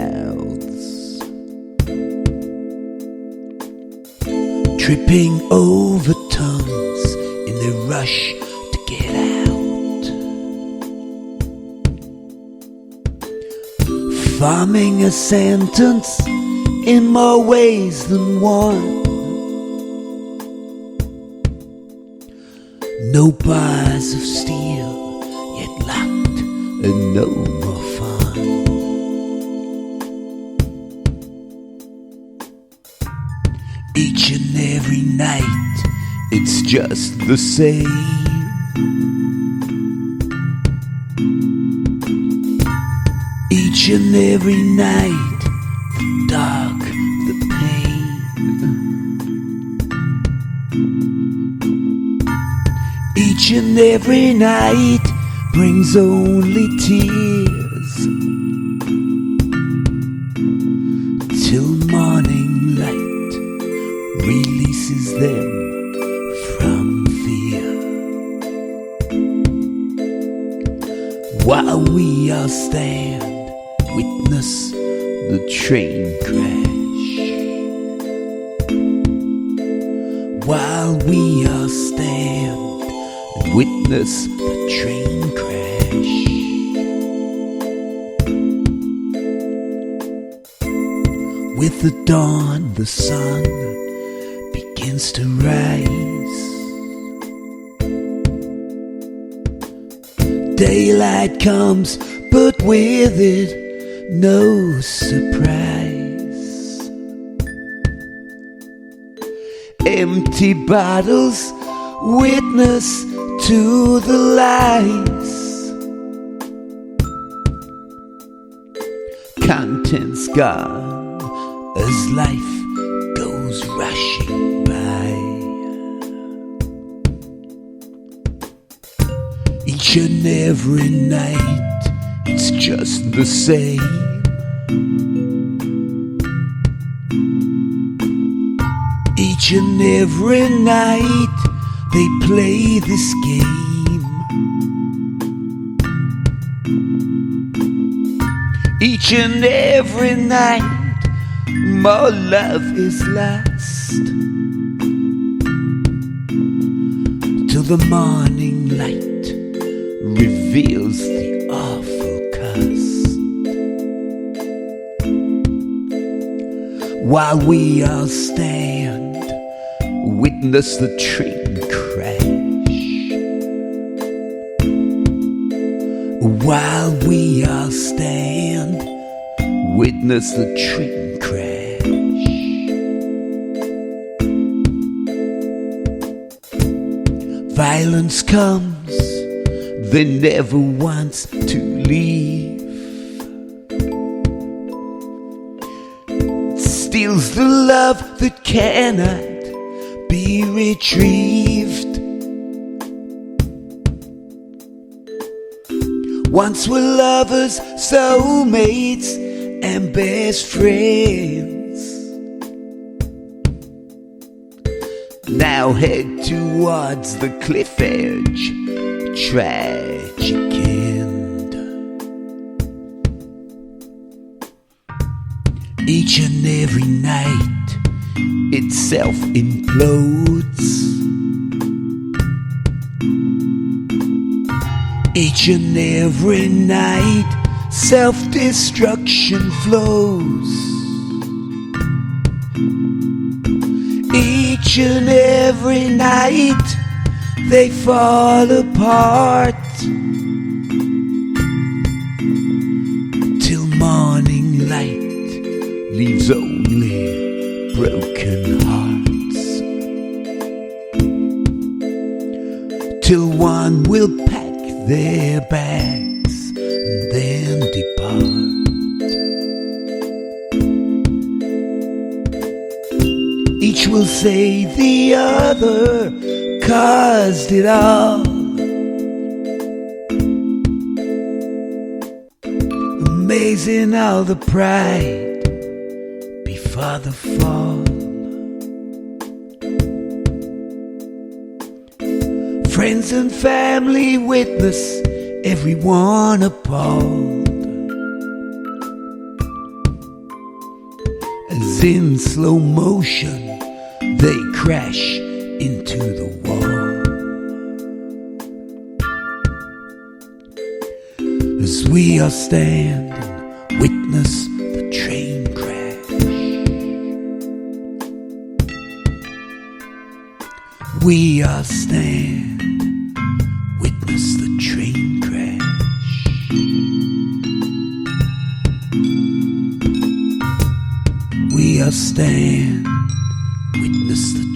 mouths, tripping over tongues in their rush to get out, forming a sentence in more ways than one. No bars of steel, yet locked, and no more fun. Each and every night, it's just the same. Each and every night, the dark, the pain. Each and every night brings only tears, till morning light releases them from fear. While we all stand, witness the train crash. While we all stand, witness the train crash. With the dawn, the sun begins to rise. Daylight comes, but with it no surprise. Empty bottles witness to the lies. Contents gone as life goes rushing by. Each and every night, it's just the same. Each and every night, they play this game. Each and every night, more love is lost, till the morning light reveals the awful cost. While we all stand, witness the train crash. While we all stand, witness the train crash. Violence comes, then never wants to leave. It steals the love that cannot be retrieved. Once were lovers, soulmates, and best friends. Now head towards the cliff edge, tragic end. Each and every night, itself implodes. Each and every night, self-destruction flows. Each and every night, they fall apart, till morning light leaves only broken hearts. Till one will pack their bags and then depart. Each will say the other caused it all. Amazing all the pride before the fall. Friends and family witness, everyone appalled. as in slow motion they crash into the wall. As we are standing, witness the train crash. We are standing, witness the train crash. We are standing, witness the